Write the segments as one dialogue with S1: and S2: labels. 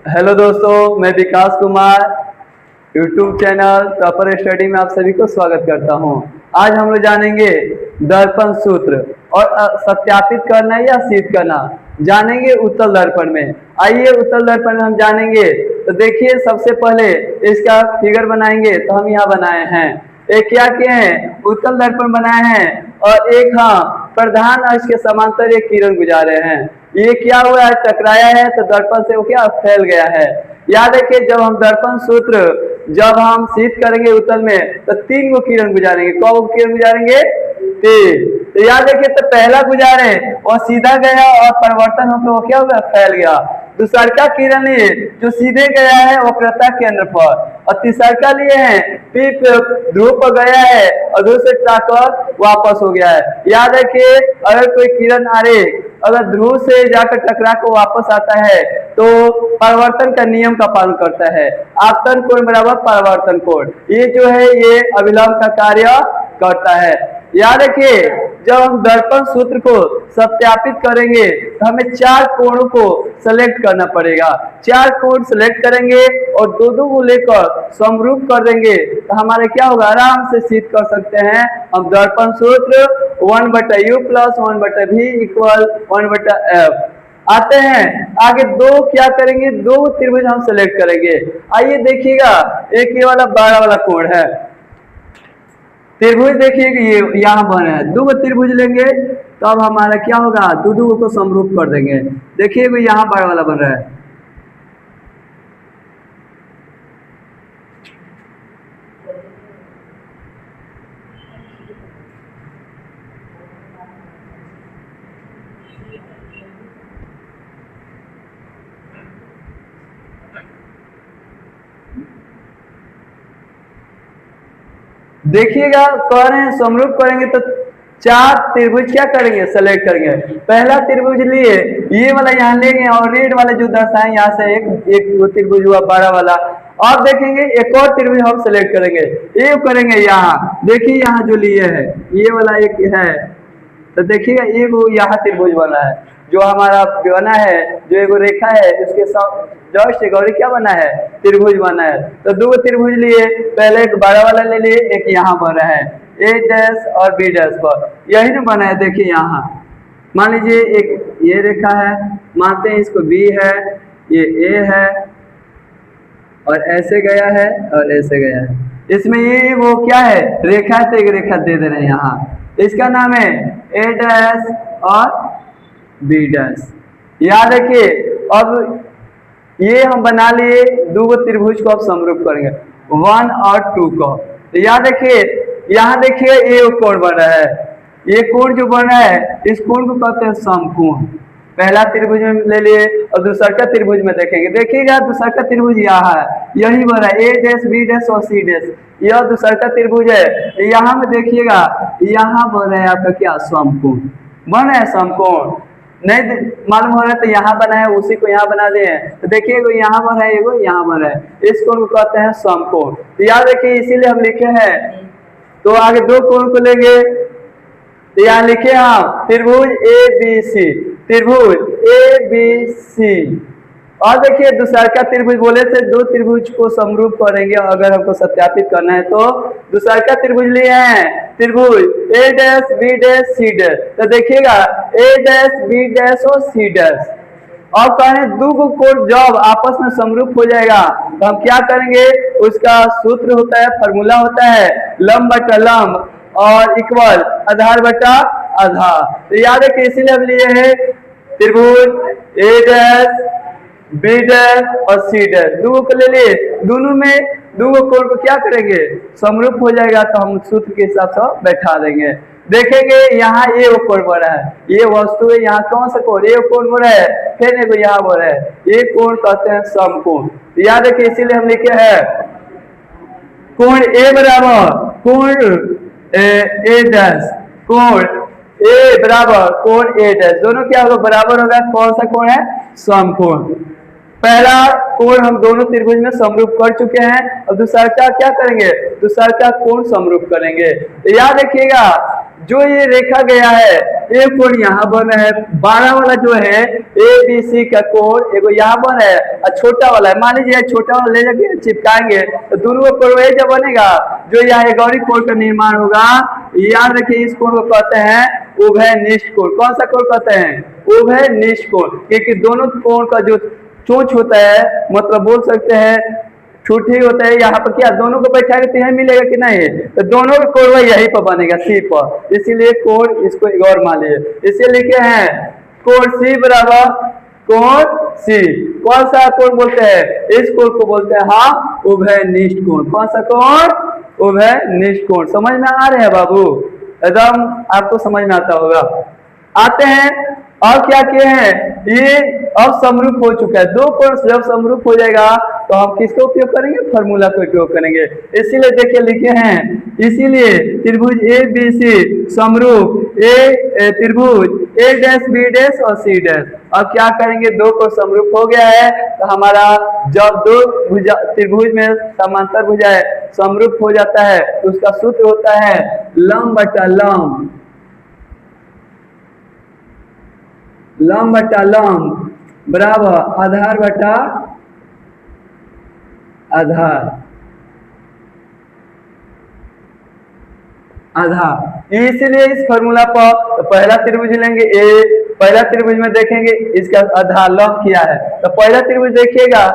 S1: Hello दोस्तों, मैं Vikas Kumar YouTube channel topper study में आप सभी को स्वागत करता हूं। आज हम लोग जानेंगे दर्पण सूत्र और सत्यापित करना या सिद्ध करना जानेंगे उत्तल दर्पण में। आइए उत्तल दर्पण में हम जानेंगे। तो देखिए, सबसे पहले इसका फिगर बनाएंगे। तो हम यहाँ बनाए हैं, एक क्या किए हैं, उत्तल दर्पण बनाए हैं और एक प्रधान अक्ष के समांतर एक किरण गुजारे हैं। ये क्या हुआ है, टकराया है तो दर्पण से वो क्या फैल गया है। याद रखिए, जब हम दर्पण सूत्र जब हम सिद्ध करेंगे उत्तल में तो 3 गो किरण गुजारेंगे। कौ किरण गुजारेंगे? 3। तो याद रखिए, तो पहला गुजारे और सीधा गया और परिवर्तन होकर वो क्या हुआ, फैल गया। दूसरा किरण लिए जो सीधे गया है वक्रता केंद्र पर, और तीसरा लिए है फिर ध्रुव पर गया है और ध्रुव से टकराकर वापस हो गया है। याद रखिए, अगर कोई किरण आरेख अगर ध्रुव से जाकर टकरा कर वापस आता है तो परिवर्तन का नियम का पालन करता है। आपतन कोण बराबर परिवर्तन कोण, ये जो है ये अभिलंब का कार्य करता है। याद रखिए, जब हम दर्पण सूत्र को सत्यापित करेंगे तो हमें 4 कोणों को सेलेक्ट करना पड़ेगा। 4 कोण सेलेक्ट करेंगे और दो को लेकर समरूप कर देंगे तो हमारे क्या होगा, आराम से सिद्ध कर सकते हैं हम दर्पण सूत्र 1/u + 1/v = 1/f। आते हैं आगे, दो क्या करेंगे, 2 त्रिभुज हम सेलेक्ट करेंगे। आइए देखिएगा, एक ये वाला बड़ा वाला कोण है त्रिभुज, देखिए कि ये यहाँ बना है। 2 त्रिभुज लेंगे तो अब हमारा क्या होगा, दो को समरूप कर देंगे। देखिए भी यहाँ बड़ा वाला बन रहा है। देखिएगा, कह रहे हैं समरूप करेंगे तो 4 त्रिभुज क्या करेंगे, सेलेक्ट करेंगे। पहला त्रिभुज लिए ये वाला यहाँ लेंगे और रेड वाला जो दर्शाए यहाँ से एक त्रिभुज हुआ बड़ा वाला। अब देखेंगे एक और त्रिभुज हम सेलेक्ट करेंगे, ये करेंगे यहाँ। देखिए यहाँ जो लिए है ये वाला एक है, तो देखिएगा एक यहाँ त्रिभुज बना है जो हमारा बना है, जो एक रेखा है उसके जस्ट एक और क्या बना है, त्रिभुज बना है। तो 2 त्रिभुज लिए, पहले एक बड़ा वाला ले लिए, एक यहाँ बना है A' और B' पर, यही ना बना है। देखिए यहाँ मान लीजिए एक ये रेखा है, मानते हैं इसको B है, ये A है और ऐसे गया है और ऐसे गया है। इसमें ये वो क्या है, रेखा, तो एक रेखा दे दे रहे हैं यहाँ, इसका नाम है A' और B'। याद रखिए, अब ये हम बना लिए 2 त्रिभुज को अब समरूप करेंगे 1 और 2 को। तो याद रखिए, यहाँ देखिए ये कोण बन रहा है, ये कोण जो बन रहा है इस कोण को कहते हैं समकोण। पहला त्रिभुज में ले लिए और दूसरा त्रिभुज में देखेंगे। देखिएगा दूसरा त्रिभुज यहाँ है, यही बना है A', B' और C', यह दूसरा त्रिभुज है। यहाँ में देखिएगा यहाँ बन रहा है आपका क्या, समकोण बन रहा है। समकोण नहीं मालूम हो रहा है तो यहाँ बना है, उसी को यहाँ बना दे। तो देखिए एगो यहाँ बना है, एगो यहाँ बना है, इस कोण को कहते हैं समकोण। तो याद रखिए, इसीलिए हम लिखे हैं। तो आगे 2 कोण को लेंगे, तो यहाँ लिखे हम त्रिभुज ABC, त्रिभुज ABC। और देखिए दूसरा त्रिभुज बोले थे 2 त्रिभुज को समरूप करेंगे अगर हमको सत्यापित करना है। तो दूसरा त्रिभुज लिए हैं त्रिभुज A', B', C'। तो देखिएगा A', B' और C'। और कहें 2 कोण जब आपस में समरूप हो जाएगा तो हम क्या करेंगे, उसका सूत्र होता है, फार्मूला होता है लंब बटा लंब और इक्वल आधार बटा आधार। तो याद है कि इसीलिए हम लिए हैं त्रिभुज A', B' और C', 2 को ले लिए, दोनों में 2 कोण को क्या करेंगे, समरूप हो जाएगा तो हम सूत्र के हिसाब से बैठा देंगे। देखेंगे यहाँ ये कोण बना है, ये वस्तु है, यहाँ कौन सा कोण, ये कोण बना है, फिर एक यहाँ बना है, ये कोण कहते हैं समकोण। याद रखिए, इसीलिए हम लिखे हैं कोण A बराबर कोण A', कोण A बराबर कोण A', दोनों क्या होगा, बराबर होगा। कौन सा कोण है, समकोण। पहला कोण हम दोनों त्रिभुज में समरूप कर चुके हैं और दूसरा क्या करेंगे, दूसरा कोण समरूप करेंगे। तो याद रखिएगा, जो ये रेखा गया है एक कोण यहाँ बन रहा है, 12 वाला जो है ए बी सी का कोण एगो यहाँ बन रहा है और छोटा वाला है। मान लीजिए छोटा वाला ले जाके चिपकाएंगे तो दोनों का कोण वही जब बनेगा जो यहाँ गौरी कोण का निर्माण होगा। याद रखिए इस कोण को कहते हैं उभयनिष्ठ कोण। कौन सा कोण कहते हैं? उभयनिष्ठ कोण, क्योंकि दोनों कोण का जो चोंच होता है मतलब बोल सकते हैं छुट्टी होता है, यहाँ पर क्या दोनों को बैठा के यही मिलेगा कि नहीं, तो दोनों का कोण यही पर बनेगा सी पर, इसीलिए कोण इसको एक और मान लीजिए। इसे लिखे हैं कोण सी बराबर कोण सी। कौन सा कोण बोलते हैं? इस कोण को बोलते हैं हाँ उभयनिष्ठ कोण। कौन सा कोण? उभयनिष्ठ कोण। समझ में आ रहे हैं बाबू? एकदम आपको समझ में आता होगा। आते हैं और क्या किए हैं, ये अब समरूप हो चुका है। दो कोण जब समरूप हो जाएगा तो हम किसका उपयोग करेंगे? फार्मूला का उपयोग करेंगे। इसीलिए देखिए लिखे हैं, इसीलिए त्रिभुज ए बी सी समरूप ए त्रिभुज ए डैश बी डैश और सी डैश। अब क्या करेंगे? दो को समरूप हो गया है तो हमारा जब दो त्रिभुज में समांतर भुजाएं समरूप हो जाता है तो उसका सूत्र होता है लंब बटा लंब, लंब बटा लंब बराबर आधार बटा आधार, आधार। इसीलिए इस फॉर्मूला पर तो पहला त्रिभुज लेंगे ए, पहला त्रिभुज में देखेंगे इसका आधार लंब क्या है, तो पहला त्रिभुज देखिएगा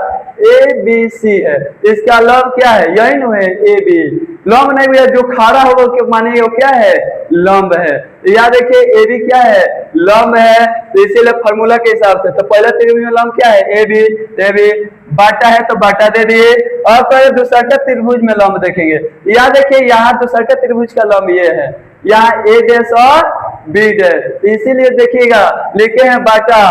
S1: ए बी सी है, इसका लंब क्या है? यही न है ए बी। लंब नहीं भैया, जो खारा होगा क्या मानेंगे वो क्या है? लंब है। तो याद रखिए ए बी क्या है? लंब है। तो इसीलिए फॉर्मूला के हिसाब से तो पहला त्रिभुज में लंब क्या है? A B. ए बी बाटा है तो बाटा दे दिए। और पहले दूसरा त्रिभुज में लंब देखेंगे। याद रखिए यहाँ दूसरा त्रिभुज का लंब ये है, यहाँ ए डैश और बी डैश। इसीलिए देखिएगा लिखे हैं बाटा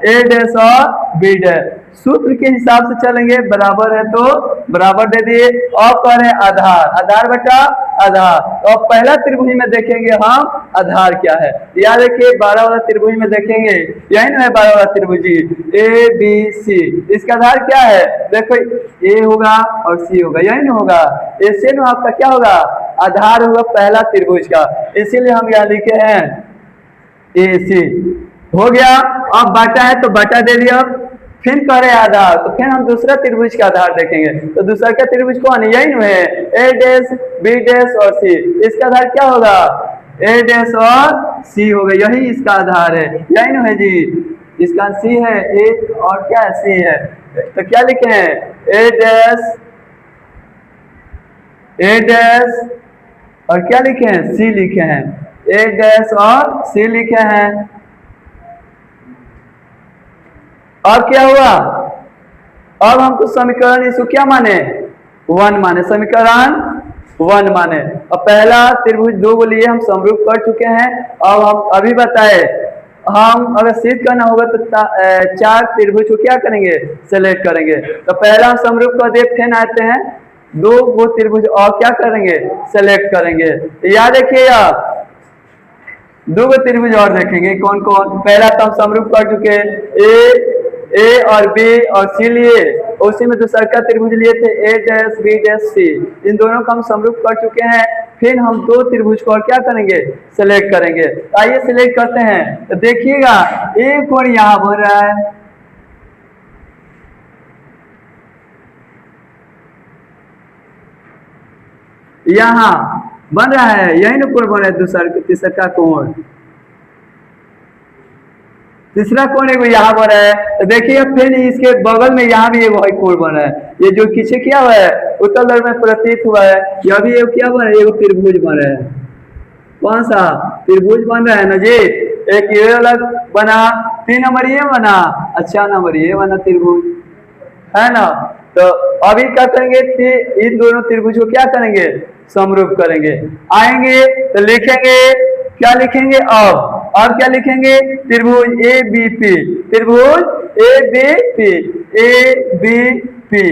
S1: ए डैश और बी डैश। सूत्र के हिसाब से चलेंगे, बराबर है तो बराबर दे दिए। और कह रहे हैं आधार, आधार बटा आधार। और पहला त्रिभुज में देखेंगे हम आधार क्या है। याद रखिए 12 वाला त्रिभुज में देखेंगे, यही ना है 12 वाला त्रिभुज ए बी सी। इसका आधार क्या है? देखो ए होगा और सी होगा, यही ना होगा। इससे ना आपका क्या होगा? आधार होगा पहला त्रिभुज का। इसीलिए हम यहाँ लिखे हैं ए सी। हो गया। अब बाटा है तो बाटा दे दिया। फिर करे आधार, तो फिर हम दूसरा त्रिभुज का आधार देखेंगे। तो दूसरा का त्रिभुज कौन है? यही है ए डैश बी डैश और सी। इसका आधार क्या होगा? ए डैश और सी होगा, यही इसका आधार है। यही ना है जी, इसका सी है ए और क्या है? सी है। तो क्या लिखे हैं? ए डैश और क्या लिखे हैं? सी लिखे हैं। ए डैश और सी लिखे हैं। अब क्या हुआ? अब हमको समीकरण इसको क्या माने? 1 माने, समीकरण 1 माने। और पहला त्रिभुज दो को लिए हम समरूप कर चुके हैं। अब हम अभी बताए हम अगर सिद्ध करना होगा तो 4 त्रिभुज को क्या करेंगे? सेलेक्ट करेंगे। तो पहला हम समरूप कर दिए, फिर आते हैं 2 वो त्रिभुज और क्या करेंगे? सेलेक्ट करेंगे। याद रखिएगा 2 त्रिभुज और देखेंगे कौन कौन। पहला तो हम समरूप कर चुके ए और बी और सी लिए, उसी में दूसरा का त्रिभुज लिए थे ए डैश बी डैश सी। इन दोनों को हम समरूप कर चुके हैं। फिर हम 2 त्रिभुज को और क्या करेंगे? सेलेक्ट करेंगे। आइए सिलेक्ट करते हैं। तो देखिएगा एक कोण यहाँ बन रहा है, यहाँ बन रहा है, यही ना कोण बन रहा है। दूसरा तीसरा का कोण, तीसरा कोण एक यहाँ बन रहा है। तो देखिए फिर इसके बगल में यहाँ भी एक कोण बन रहा है। ये जो पीछे क्या हुआ है उत्तल दर में प्रतीत हुआ है, यह भी एक क्या बन रहा है? एक त्रिभुज बन रहा है। कौन सा त्रिभुज बन रहा है ना जी? एक ये अलग बना, 3 नंबर ये बना, अच्छा नंबर ये बना त्रिभुज, है ना। तो अभी क्या करेंगे? इन दोनों त्रिभुज को क्या करेंगे? समरूप करेंगे। आएंगे तो लिखेंगे, क्या लिखेंगे? अब क्या लिखेंगे? त्रिभुज ए बी पी, त्रिभुज A B P, A B P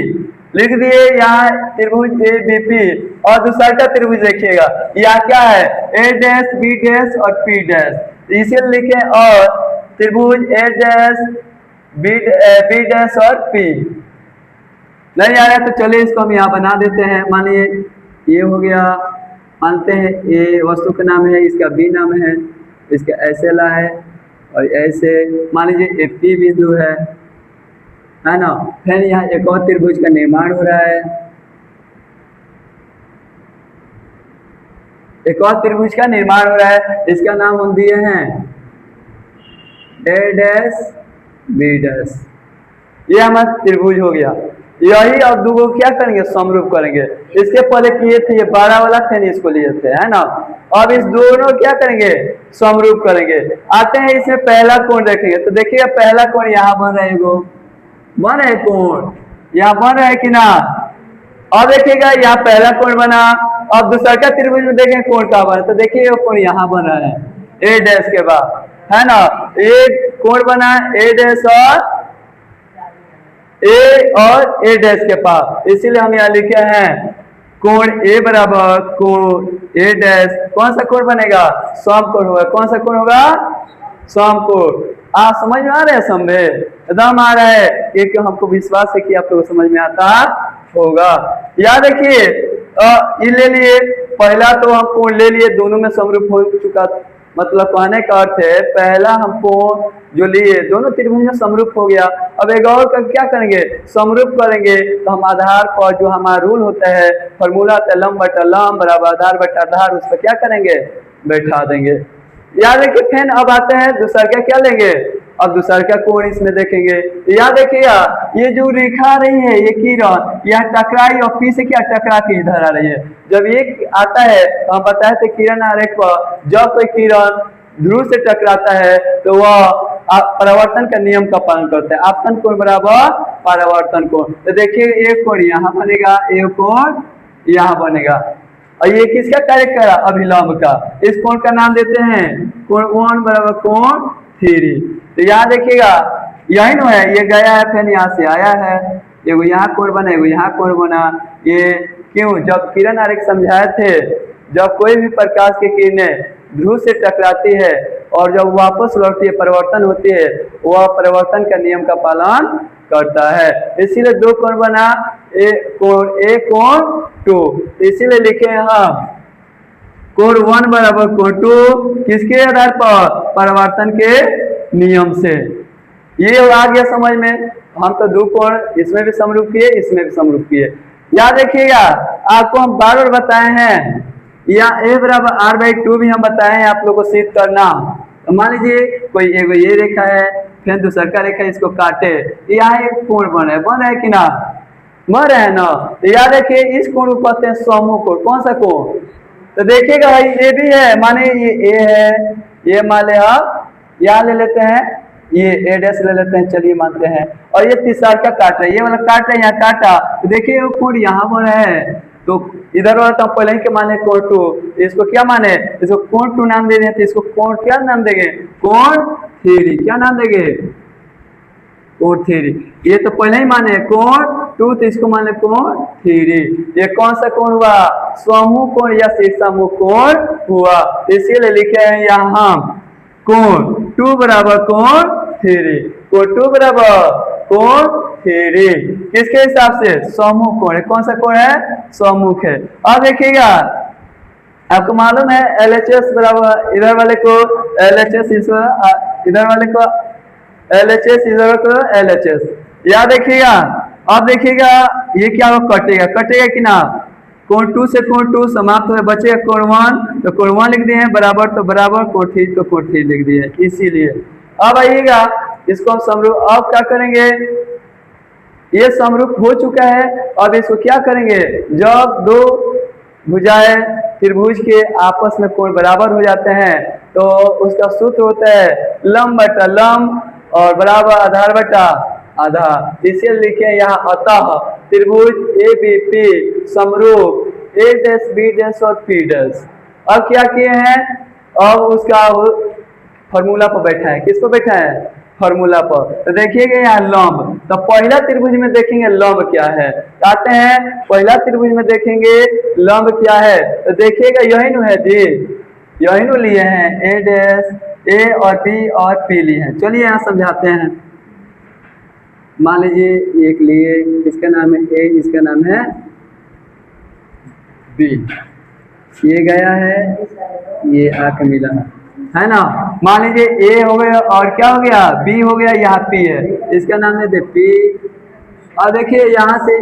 S1: लिख दिए। यहाँ त्रिभुज ए बी पी और दूसरा का त्रिभुज देखिएगा, यहाँ क्या है? ए डैश बी डैश और पी डैश। इसे लिखे और त्रिभुज ए डैश बी डैश और पी। नहीं आ रहा तो चलिए इसको हम यहाँ बना देते हैं। मानिए ये हो गया मानते हैं ए वस्तु का नाम है, इसका बी नाम है, इसका ऐसे ला है और ऐसे मान लीजिए एक पी बिंदु है ना। फिर यहाँ एक और त्रिभुज का निर्माण हो रहा है, एक और त्रिभुज का निर्माण हो रहा है, इसका नाम हम दिए हैं ए डैश बी डैश। ये हमारा त्रिभुज हो गया। यही अब दो को क्या करेंगे, समरूप करेंगे। इसके पहले किए थे ये बड़ा वाला, फिर इसको लिए थे, है ना। अब इस दोनों क्या करेंगे, समरूप करेंगे। आते हैं इसमें पहला कोण देखेंगे, तो देखिएगा पहला कोण यहाँ बन रहा है, एगो बन रहा है कोण, यहाँ बन रहा है कि ना। अब देखिएगा यहाँ पहला कोण बना। अब दूसरा का त्रिभुज में देखें कोण का बना, तो देखिए कोण यहाँ बन रहा है ए डैश के बाद, है ना। ये कोण बना ए डैश और ए डैश के पास, इसीलिए हम यहाँ लिखे हैं कोण ए बराबर कोण ए डैश। कौन सा कोण बनेगा, समकोण होगा। कौन सा कोण होगा, समकोण। आप समझ में आ रहे हैं, समझे एकदम आ रहा है, क्योंकि हमको विश्वास है कि आप लोग समझ में आता होगा। याद देखिए ये ले लिए, पहला तो हम कोण ले लिए, दोनों में समरूप हो चुका, मतलब कहने का अर्थ है पहला हम कोण जो लिए दोनों त्रिभुज में समरूप हो गया। अब एक और का क्या करेंगे, समरूप करेंगे। तो हम आधार पर जो हमारा रूल होता है, फॉर्मूला होता है लंब बटा लंब बराबर आधार बटा आधार, उस पर क्या करेंगे, बैठा देंगे। याद रखिए। फिर अब आते हैं दूसरा क्या लेंगे, अब दूसरा का कोण इसमें देखेंगे। याद रखिएगा ये जो रेखा आ रही है, ये किरण यह टकराई और फिर से क्या टकरा के इधर आ रही है। जब ये आता है तो हम बताए थे किरण आरेख पर, जब कोई किरण ध्रुव से टकराता है तो वह परावर्तन का नियम का पालन करता है। आपतन कोण बराबर परावर्तन कोण। तो देखिए एक कोण यहाँ बनेगा, एक कोण यहाँ बनेगा, और ये किसका कार्य कर रहा, अभिलंब का। इस कोण का नाम देते हैं कोण 1 बराबर कोण 3। तो यहाँ देखिएगा यही ना है, ये गया है फिर यहाँ से आया है, एगो यहाँ कोण बना, एगो यहाँ कोण बना। ये क्यों, जब किरण आरेख समझाए थे, जब कोई भी प्रकाश की किरणें ध्रुव से टकराती है और जब वापस लौटती है, परिवर्तन होती है, वह परिवर्तन का नियम का पालन करता है। इसीलिए दो कोण बना, ए कोण 2। इसीलिए लिखे हम कोण 1 बराबर कोण 2, किसके आधार पर, परिवर्तन के नियम से। ये आ गया समझ में। हम तो दो कोण इसमें भी समरूप किए, इसमें भी समरूप किए। याद रखिएगा आपको हम बार बार बताए हैं, या ए बराबर r/2 भी हम बताए हैं आप लोगों को सिद्ध करना। तो मान लीजिए कोई एगो ये रेखा है, फिर दूसरा का रेखा, इसको काटे, यहाँ एक कोण बन रहा है कि ना, बन रहा है ना। तो याद रखिए इस कोण को कहते हैं समूह कोण। कौन सा कोण, तो देखिएगा भाई ये भी है, माने ये ए है, ये मान ले आप यहाँ ले लेते हैं, ये ए डैश ले लेते हैं, चलिए मानते हैं। और ये तीसरा का काट रहा है, ये वाला काट रहा है, यहाँ काटा, तो देखिए वो कोण यहाँ बन रहा है। तो इधर वाला तो पहले ही के माने कोण 2, इसको क्या माने, इसको कोण 2 नाम दे रहे हैं, तो इसको कोण क्या नाम देंगे, कोण 3। क्या नाम देंगे, कोण 3। ये तो पहले ही माने कोण 2, तो इसको माने कोण 3। ये कौन सा कोण हुआ, समूह कोण या शीर्षामुख कोण हुआ। इसीलिए लिखे हैं यहाँ हम कोण 2 बराबर कोण 3, कोण 2 बराबर कोण 3। किसके हिसाब से, समूह कोण है। कौन सा कोण है, समूह है। अब देखिएगा आपको मालूम है LHS बराबर, इधर वाले को LHS, इधर वाले को LHS, इधर को LHS। याद देखिएगा। अब देखिएगा ये क्या होगा, कटेगा कि ना। कोण 2 से कोण 2 समाप्त हो, बचेगा कोण 1, तो कोण 1 लिख दिए हैं, बराबर तो बराबर, कोण 3 तो कोण 3 लिख दिए। इसीलिए अब आइएगा इसको हम समरूप, अब क्या करेंगे, ये समरूप हो चुका है। अब इसको क्या करेंगे, जब दो भुजाएं त्रिभुज के आपस में कोण बराबर हो जाते हैं तो उसका सूत्र होता है लंब बटा लंब और बराबर आधार बटा आधार। इसे लिखे यहाँ अतः त्रिभुज ABP समरूप A डैश B डैश और P डैश। अब क्या किए हैं, अब उसका फॉर्मूला पर बैठा है, किस पर बैठा है, फॉर्मूला पर। तो देखिएगा यहाँ लंब, तो पहला त्रिभुज में देखेंगे लंब क्या है, आते हैं पहला त्रिभुज में देखेंगे लंब क्या है। तो देखिएगा यही नु है जी, यही नु लिए हैं, A डैश A और B और P लिए हैं। चलिए यहाँ समझाते हैं। मान लीजिए एक लिए, इसका नाम है A, इसका नाम है B। ये गया है, ये आके मिला है ना। मान लीजिए ए हो गया और क्या हो गया, बी हो गया, यहाँ पी है, इसका नाम दे दे पी। और देखिए यहाँ से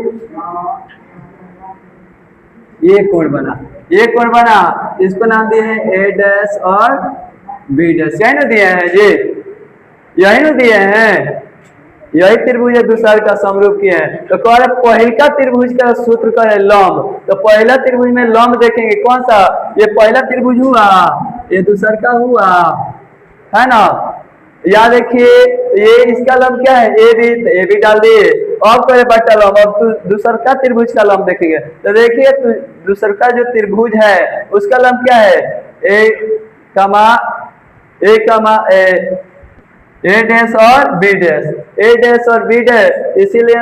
S1: ये कोण बना, ये कोण बना, इसको नाम दिए हैं ए डैश और बी डैश। यही ना दिए हैं जी, यही ना दिए हैं, यही त्रिभुज है दूसरा का समरूप किए हैं। तो कह रहे पहला त्रिभुज का सूत्र का है लंब, तो पहला त्रिभुज में लंब देखेंगे कौन सा, ये पहला त्रिभुज हुआ, ये दूसरा का हुआ, है ना। या देखिए ये इसका लंब क्या है, ए बी, तो ए बी डाल दिए। अब करे बटा लंब, अब दूसरा का त्रिभुज का लंब देखेंगे, तो देखिए दूसरा का जो त्रिभुज है उसका लंब क्या है, ए कमा ए डैश और बी डैश, ए डैश और बी डैश, इसीलिए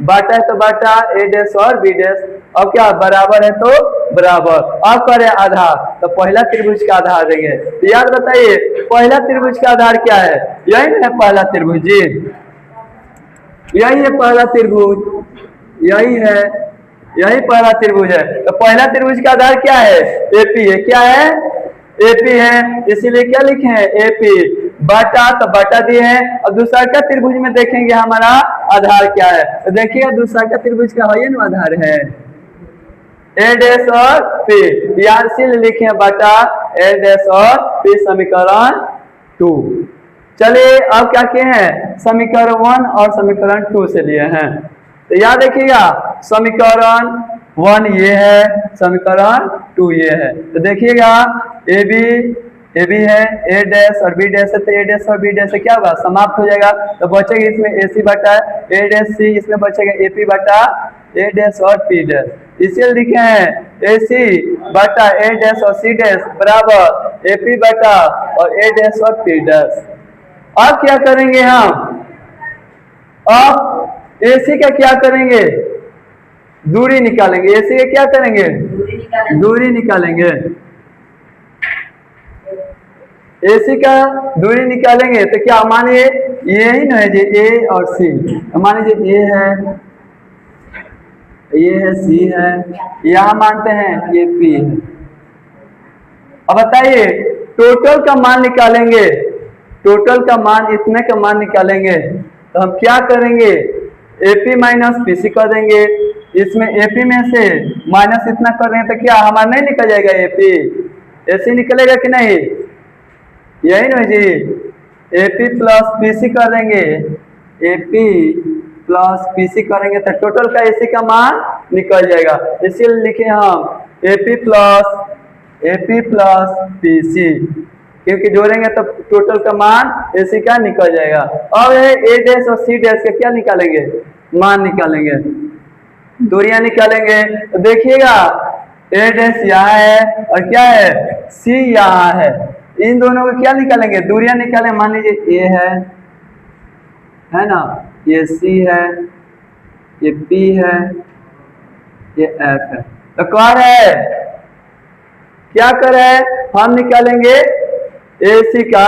S1: बाटा है तो बाटा ए डैश और बी डैश। अब क्या बराबर है तो बराबर। अब करे आधार, तो पहला त्रिभुज का आधार देंगे। तो याद बताइए पहला त्रिभुज का आधार क्या है, यही है पहला त्रिभुज जी, यही है पहला त्रिभुज, यही है, यही पहला त्रिभुज है। तो पहला त्रिभुज का आधार क्या है, एपी है, क्या है, एपी है, इसीलिए क्या लिखे हैं एपी। बाटा तो बाटा दिए हैं। और दूसरा का त्रिभुज में देखेंगे हमारा आधार क्या है, तो देखिए दूसरा का त्रिभुज का है ना आधार है ए डैश और पी, यार से लिखे हैं बाटा ए डैश और पी, समीकरण 2। चलिए अब क्या किए हैं, समीकरण 1 और समीकरण 2 से लिए हैं। तो याद देखिएगा समीकरण 1 ये है, समीकरण 2 ये है। तो देखिएगा ए बी है, ए डैश और बी डैश है, तो ए डैश और बी डैश से क्या होगा, समाप्त हो जाएगा। तो बचेगा इसमें ए सी बटा ए डैश सी, इसमें बचेगा ए पी बटा ए डैश और पी डैश। इसे लिखे हैं ए सी बटा ए डैश और सी डैश बराबर ए पी बटा और ए डैश और पी डैश। अब क्या करेंगे हम, अब ए सी का क्या करेंगे, दूरी निकालेंगे। ए सी का क्या करेंगे, दूरी निकालेंगे। AC का दूरी निकालेंगे तो क्या मानिए ये ही ना है जी, ए और सी, मान लीजिए ए है, ये है, सी है, यहाँ मानते हैं ये पी है। अब बताइए टोटल का मान निकालेंगे, टोटल का मान इतने का मान निकालेंगे तो हम क्या करेंगे, एपी माइनस पीसी कर देंगे। इसमें एपी में से माइनस इतना कर देंगे तो क्या हमारा नहीं निकल जाएगा एपी, एसी निकलेगा कि नहीं, यही ना जी। एपी प्लस पीसी कर देंगे, एपी प्लस पीसी करेंगे तो टोटल का एसी का मान निकल जाएगा। इसीलिए लिखे हम एपी प्लस पीसी, क्योंकि जोड़ेंगे तो टोटल का मान एसी का निकल जाएगा। अब ए डैश और सी डैश का क्या निकालेंगे, मान निकालेंगे, दूरियां निकालेंगे। तो देखिएगा ए डैश यहाँ है और क्या है, सी यहाँ है, इन दोनों को क्या निकालेंगे, दूरियां निकालेंगे। मान लीजिए ए है ना, ये सी है, ये पी है, ये एफ है। तो कह रहे क्या कर रहे हैं, हम निकालेंगे ए सी का,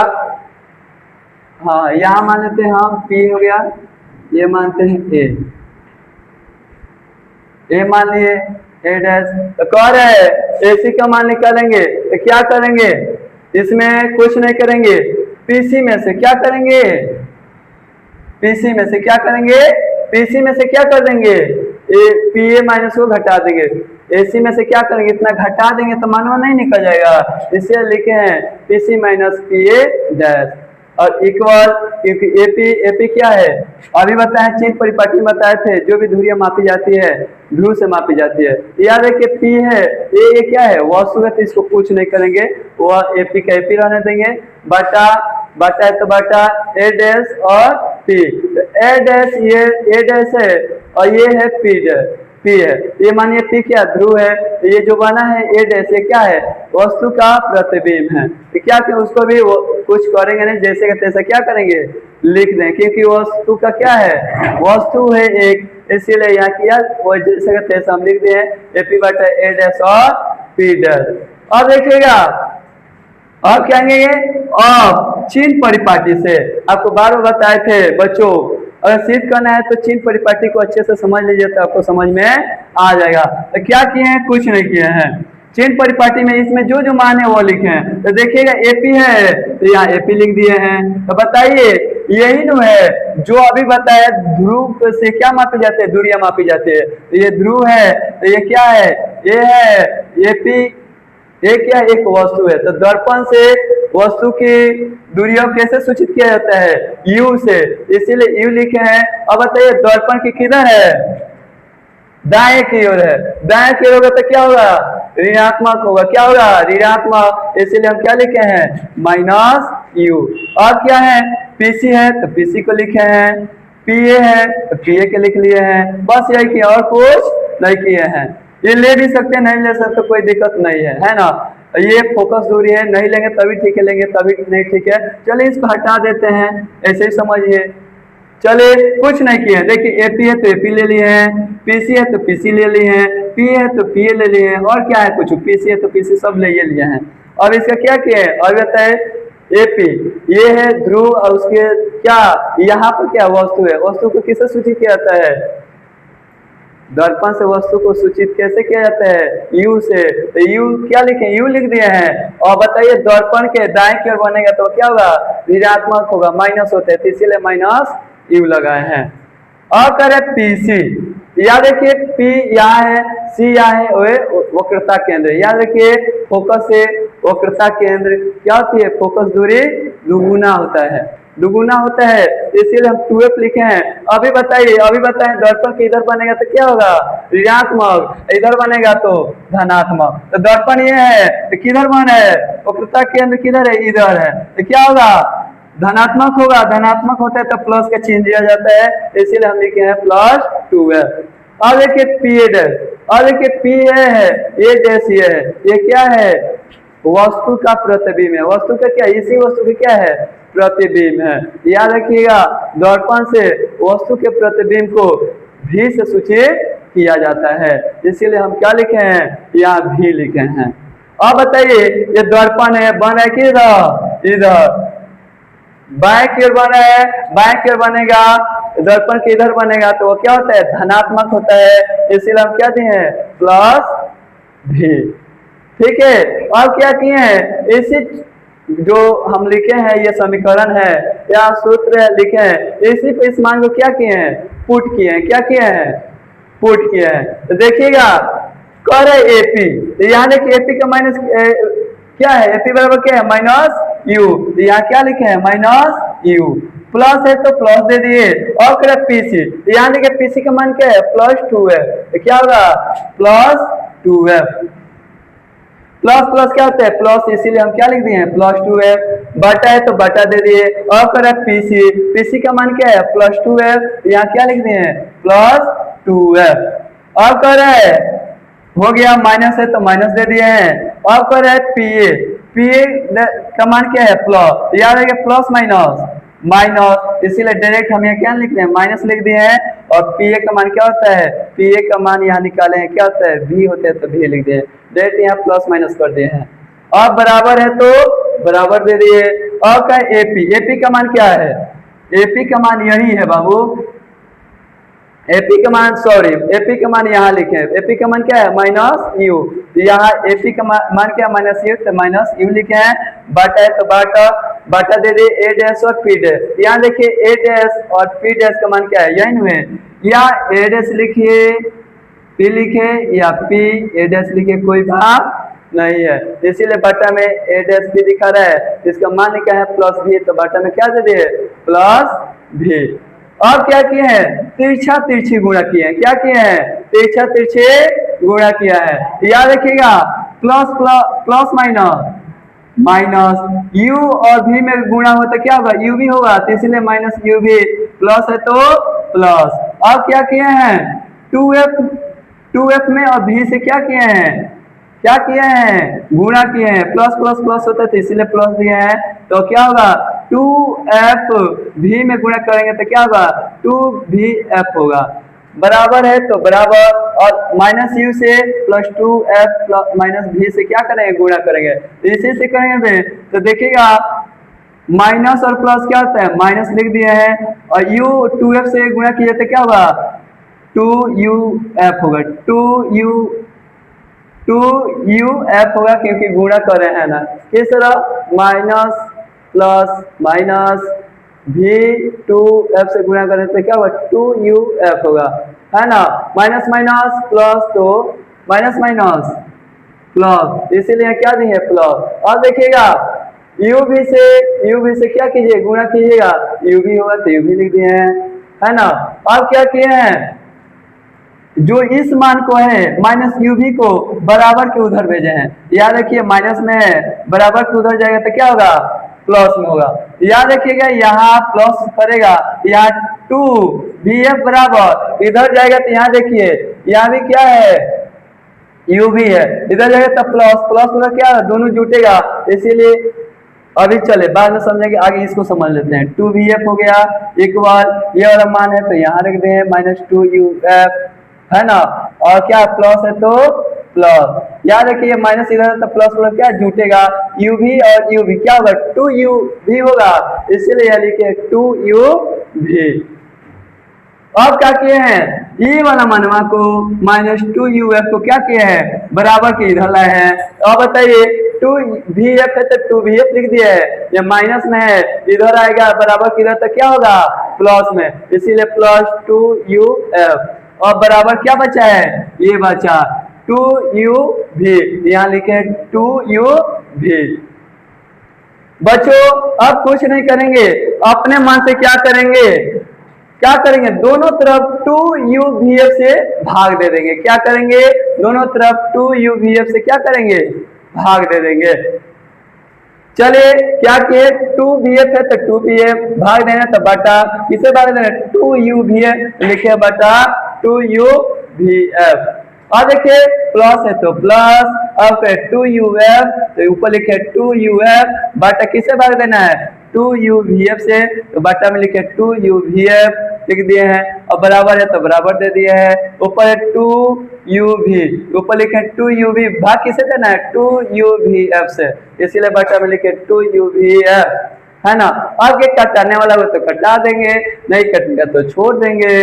S1: हाँ यहाँ मान लेते हैं हम पी हो गया, ये मानते हैं ए मान लिए ए डैश। तो कह रहे हैं ए सी का मान निकालेंगे तो क्या करेंगे, इसमें कुछ नहीं करेंगे, पीसी में से क्या करेंगे, पीसी में से क्या करेंगे, पीसी में से क्या कर देंगे, पी ए माइनस को घटा देंगे, एसी में से क्या करेंगे, इतना घटा देंगे तो मानवा नहीं निकल जाएगा। इसलिए लिखे हैं PC minus P A dash और इक्वल, क्योंकि एपी क्या है, अभी बताए चिन्ह परिपाटी में बताए थे, जो भी धुरियां मापी जाती है ध्रुव से मापी जाती है। याद है कि पी है, ए क्या है वस्तु है, तो इसको कुछ नहीं करेंगे, वह एपी का एपी रहने देंगे, बटा है तो बटा ए डैश और पी। तो ए डैश ये ए डैश है और ये है पी डैश, पी है, ये मानिए पी क्या ध्रुव है, तो ये जो बना है ए डैश ये क्या है, वस्तु का प्रतिबिंब है। तो क्या कि उसको भी कुछ करेंगे नहीं, जैसे का तैसा क्या करेंगे लिख दें, क्योंकि वस्तु का क्या है, वस्तु है एक, इसीलिए यहाँ किया वो जैसे का तैसा हम लिख दिए एपी बटा ए डैश और पी डैश। अब देखिएगा अब क्या कहेंगे, अब चिन्ह परिपाटी से आपको बार बार बताए थे बच्चों, अगर सिद्ध करना है तो चिन्ह परिपाटी को अच्छे से समझ लीजिए तो आपको समझ में आ जाएगा। तो क्या किए हैं, कुछ नहीं किए हैं, चेन परिपाटी में इसमें जो जो मान है वो लिखे हैं। तो देखिएगा एपी है तो यहाँ एपी लिख दिए हैं। तो बताइए यही नो है जो अभी बताया ध्रुव से क्या मापी जाते हैं, दूरियां मापी जाती है। तो ये ध्रुव है तो ये क्या है, ये है एपी। ये क्या एक वस्तु है, तो दर्पण से वस्तु की दूरियों कैसे सूचित किया जाता है, यू से, इसीलिए यू लिखे हैं। अब बताइए दर्पण की किधर है, दाएं की ओर है। दाएं की ओर होगा तो क्या होगा, ऋणात्मक होगा। क्या होगा, ऋणात्मक, इसीलिए हम क्या लिखे हैं, माइनस यू। और क्या है, पीसी है तो पीसी को लिखे हैं, पीए है तो पीए के लिख लिए हैं। बस यही किया और कुछ नहीं किए हैं। ये ले भी सकते नहीं ले सकते कोई दिक्कत नहीं है ना। ये फोकस दूरी है, नहीं लेंगे तभी ठीक है, लेंगे तभी नहीं ठीक है। चलिए इसको हटा देते हैं, ऐसे ही समझिए। चलिए कुछ नहीं किए, देखिए एपी है तो एपी ले लिए हैं, पीसी है तो पीसी ले लिए हैं, पी है तो पीए ले लिए हैं, और क्या है कुछ, पीसी है तो पीसी सब ले लिए हैं। अब इसका क्या किया है, अब बताए एपी ये है ध्रुव, और उसके क्या यहाँ पर क्या वस्तु है, वस्तु को किससे सूचित किया जाता है, दर्पण से वस्तु को सूचित कैसे किया जाता है, यू से। तो यू क्या लिखे, यू लिख दिए हैं। और बताइए दर्पण के दाएं की ओर बनेगा तो क्या होगा, ऋणात्मक होगा, माइनस होते हैं, इसीलिए माइनस यू लगाए हैं। और करे पीसी, याद रखिए पी यहाँ है, सी यहाँ है, वक्रता केंद्र। याद रखिए फोकस से वक्रता केंद्र क्या होती है, फोकस दूरी दुगुना होता है, दुगुना होता है, इसीलिए हम 2f लिखे हैं। अभी बताइए, अभी बताएं दर्पण के इधर बनेगा तो क्या होगा, ऋणात्मक, इधर बनेगा तो धनात्मक। तो दर्पण ये है तो किधर बना है, वक्रता केंद्र किधर है, इधर है, तो क्या होगा, धनात्मक होगा। धनात्मक होता है तो प्लस का चिन्ह दिया जाता है, इसीलिए हम लिखे हैं प्लस 2f। अब देखिए पी ए डैश, अब देखिए पी है ये डैश, ये है, ये क्या है, वस्तु का प्रतिबिंब है। वस्तु का क्या, इसी वस्तु का क्या है, प्रतिबिंब है। याद रखिएगा दर्पण से वस्तु के प्रतिबिंब को भी से सूचित किया जाता है, इसीलिए हम क्या लिखे हैं, यहाँ भी लिखे हैं। अब बताइए ये दर्पण है, बन रहा है किधर, इधर बाएं की ओर बना है, बाएं की ओर बनेगा, दर्पण के इधर बनेगा तो वो क्या होता है, धनात्मक होता है, इसीलिए हम क्या दिए हैं, प्लस भी। ठीक है, और क्या किए हैं, इसी जो हम लिखे हैं ये समीकरण है या सूत्र लिखे हैं, इसी पे इस मान को क्या किए हैं, पुट किए हैं। क्या किए हैं, पुट किए हैं। तो देखिएगा कर एपी, तो यहाँ देखिए एपी का माइनस क्या है, एपी बराबर क्या है, माइनस यू। तो यहाँ क्या लिखे हैं, माइनस यू। प्लस है तो प्लस दे दिए, और करे पीसी, तो यहाँ देखिए पीसी का मान क्या है, प्लस 2f। तो क्या होगा, प्लस 2f। प्लस प्लस क्या होता है, प्लस, इसीलिए हम क्या लिख दिए हैं, प्लस 2f। बटा है तो बटा दे दिए, और करे पीसी, पीसी का मान क्या है, प्लस 2f। यहाँ क्या लिख दिए हैं, प्लस 2f। और करे हो गया, माइनस है तो माइनस दे दिए हैं, और कर है पीए, पीए का मान क्या है, प्लस। याद है प्लस माइनस माइनस, इसीलिए डायरेक्ट हम यहाँ क्या लिख दिए हैं, माइनस लिख दिए हैं। और पीए का मान क्या होता है, पीए का मान यहाँ निकाले हैं, क्या होता है, भी होता है तो भी लिख दिए, डायरेक्ट यहाँ प्लस माइनस कर दिए हैं। और बराबर है तो बराबर दे दिए। और क्या एपी, एपी का मान क्या है, एपी का मान यही है बाबू, एपी का मान, सॉरी एपी का मान यहाँ लिखे हैं, एपी का मान क्या है, माइनस यू। यहाँ एपी का मान क्या है, माइनस यू, तो माइनस यू लिखे हैं। बटा है तो बाटा, बाटा दे दिए ए डैश और पी डैश। यहाँ देखिए ए डैश और पी डैश का मान क्या है, यही हुए, या ए डैश लिखिए, पी लिखे, या पी ए डैश लिखे, कोई भाव नहीं है, इसीलिए बटा में ए डैश भी दिखा रहा है, इसका मान क्या है, प्लस भी, तो बटा में क्या दे दिए, प्लस भी। और क्या किए हैं, तिरछा तिरछी गुणा किए हैं। क्या किए हैं, तिरछा तिरछे गुणा किया है। याद रखिएगा plus plus minus minus, you और भी में गुणा हो तो क्या होगा, यू भी होगा, तो इसलिए माइनस यू भी, प्लस है तो प्लस। अब क्या किए हैं, 2f में और भी से क्या किए हैं, क्या किए हैं, गुणा किए हैं, प्लस प्लस प्लस होता है तो इसीलिए प्लस दिए हैं। तो क्या होगा, 2f भी में गुणा करेंगे तो क्या होगा, 2vf होगा, बराबर है तो बराबर, और माइनस यू से प्लस 2f माइनस भी से क्या करेंगे, गुणा करेंगे, इसी से करेंगे। तो देखिएगा माइनस और प्लस क्या होता है, माइनस लिख दिए हैं, और u 2f से गुणा किए तो क्या होगा, 2uf होगा, 2u 2UF होगा क्योंकि गुणा कर रहे हैं ना। किस तरह माइनस प्लस माइनस V2F से गुणा करें तो क्या होगा 2UF होगा, है ना। माइनस माइनस प्लस तो माइनस माइनस प्लस, इसीलिए क्या दिए प्लस। और देखिएगा UV से क्या कीजिए गुणा कीजिएगा, UV होगा तो UV लिख दिए हैं, है ना। अब क्या किए हैं, जो इस मान को है माइनस UV को बराबर के उधर भेजे हैं। याद रखिए माइनस में है, बराबर के उधर जाएगा तो क्या होगा प्लस में होगा। याद रखिएगा यहाँ प्लस करेगा, यहाँ 2VF बराबर इधर जाएगा तो यहाँ देखिए यहाँ भी क्या है UV है, इधर जाएगा तब प्लस प्लस प्लस क्या है दोनों जुटेगा, इसीलिए अभी चले बाद में समझेंगे, आगे इसको समझ लेते हैं। 2VF हो गया इक्वल ये वाला मान है तो यहाँ रख दें -2UF, है ना। और क्या प्लस है तो प्लस, याद रखिए माइनस इधर है तो प्लस प्लस क्या जुटेगा, UV और UV क्या होगा 2UV होगा, इसीलिए यहाँ लिखे 2UV। अब क्या किए हैं ये वाला मनवा को -2UF को क्या किए हैं बराबर के इधर लाए हैं। अब बताइए 2VF है तो 2VF लिख दिए है, ये माइनस में है इधर आएगा बराबर किधर तो क्या होगा प्लस में, इसीलिए +2UF। और बराबर क्या बचा है ये बचा 2UV, यहाँ लिखे 2UV। बच्चों अब कुछ नहीं करेंगे, अपने मन से क्या करेंगे दोनों तरफ 2UVF से भाग दे देंगे। क्या करेंगे दोनों तरफ 2UVF से क्या करेंगे भाग दे देंगे। चलिए क्या किए 2VF है तो 2VF भाग देना तो बटा किसे भाग देना 2UVF लिखे बटा 2UVF। और देखिए प्लस है तो प्लस, अब 2UF तो ऊपर लिखे 2UF बटा किसे भाग देना है 2UVF से, तो बटा में लिखे 2UVF लिख दिए हैं, और बराबर है तो बराबर दे दिए हैं, ऊपर है 2UV ऊपर लिखे 2UV भाग किसे देना है 2UVF से, इसीलिए बटा में लिखे 2UVF, है ना। अब ये कटाने वाला हो तो कटा देंगे, नहीं कटेगा तो छोड़ देंगे।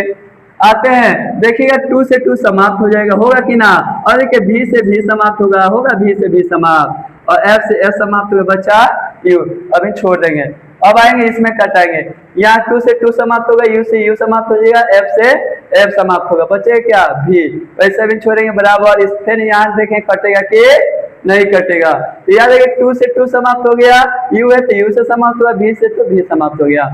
S1: आते हैं देखिएगा 2 से 2 समाप्त हो जाएगा, होगा कि ना। और देखिए V से V समाप्त होगा, V से V समाप्त, और F से F समाप्त होगा बचा U, अभी छोड़ देंगे। अब आएंगे इसमें कटाएंगे, यहाँ 2 से 2 समाप्त होगा, U से U समाप्त हो जाएगा, F से F समाप्त होगा, बचेगा क्या V, वैसे भी छोड़ेंगे बराबर। इस फिर यहाँ देखें कटेगा कि नहीं कटेगा, तो याद है 2 से 2 समाप्त हो गया, U है तो U से समाप्त हुआ, V से तो V समाप्त हो गया।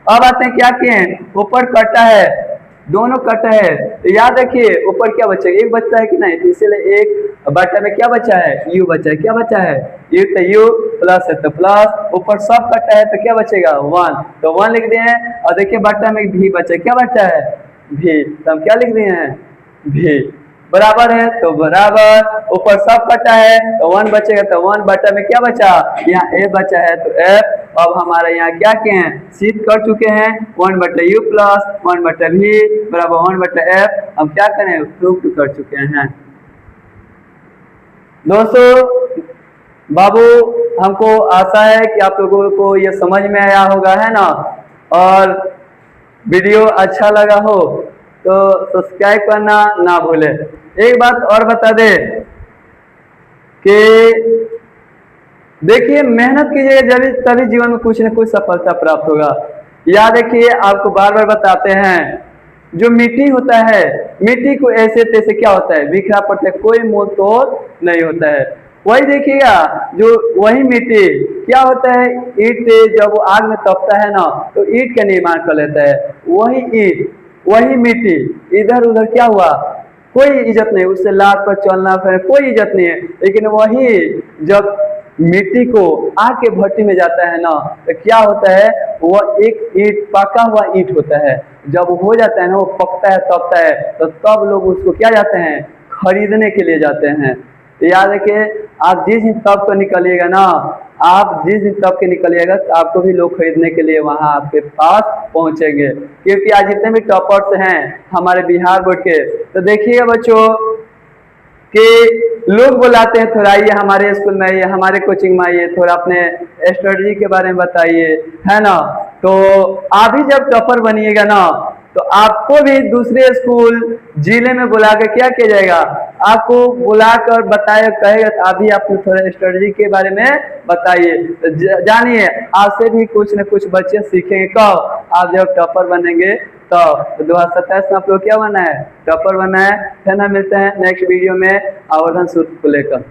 S1: अब आते हैं क्या किए ऊपर कटा है दोनों कट है, तो याद रखिए ऊपर क्या बचेगा एक बचता है कि नहीं, तो इसलिए एक बटा में क्या बचा है U बचा है, क्या बचा है U, तो U प्लस है तो प्लस, ऊपर सब कटा है तो क्या बचेगा 1, तो 1 लिख दिए हैं। और देखिए बटा में V बचा है, क्या बचा है V, तो हम क्या लिख दिए हैं V, बराबर है तो बराबर, ऊपर सब कटा है तो 1 बचेगा, तो 1 बटा में क्या बचा यहाँ A बचा है तो F। अब हमारे यहाँ क्या किए हैं सिद्ध कर चुके हैं 1 बटा U प्लस 1 बटा V बराबर 1 बटा F, हम क्या करें प्रूव कर चुके हैं। दोस्तों बाबू हमको आशा है कि आप लोगों को ये समझ में आया होगा, है ना, और वीडियो अच्छा लगा हो तो सब्सक्राइब करना ना भूले। एक बात और बता दे कि देखिए मेहनत कीजिएगा जब तभी जीवन में कुछ न कुछ सफलता प्राप्त होगा। याद रखिए आपको बार बार बताते हैं जो मिट्टी होता है मिट्टी को ऐसे तैसे क्या होता है बिखरा पड़ता है, कोई मोल तोड़ नहीं होता है। वही देखिएगा जो वही मिट्टी क्या होता है ईंट जब वो आग में तपता है ना तो ईंट का निर्माण कर लेता है, वही ईंट वही मिट्टी इधर उधर क्या हुआ कोई इज्जत नहीं, उससे लात पर चलना फिर कोई इज्जत नहीं है। लेकिन वही जब मिट्टी को आग के भट्टी में जाता है ना तो क्या होता है वह एक ईंट पका हुआ ईंट होता है, जब हो जाता है ना वो पकता है तपता है तो तब लोग उसको क्या जाते हैं खरीदने के लिए जाते हैं। तो याद रखिए आप जिस दिन तप कर निकलिएगा ना, आप जिस दिन तप के निकलिएगा तो आपको भी लोग खरीदने के लिए वहां आपके पास पहुंचेंगे, क्योंकि आज जितने भी टॉपर्स हैं हमारे बिहार बोर्ड के, तो देखिएगा बच्चों कि लोग बुलाते हैं थोड़ा आइए हमारे स्कूल में आइए, हमारे कोचिंग में आइए, थोड़ा अपने स्ट्रेटजी के बारे में बताइए, है ना। तो आप ही जब टॉपर बनिएगा ना तो आपको भी दूसरे स्कूल जिले में बुला के क्या किया जाएगा, आपको बुलाकर बताया कहेगा, तो अभी आप थोड़ा स्ट्रेटजी के बारे में बताइए। तो जानिए आपसे भी कुछ न कुछ बच्चे सीखेंगे। कब? आप जब टॉपर बनेंगे तो 2027 में आप लोग क्या बना है, टॉपर बना है ना। मिलते हैं नेक्स्ट वीडियो में आवर्धन सूत्र को लेकर।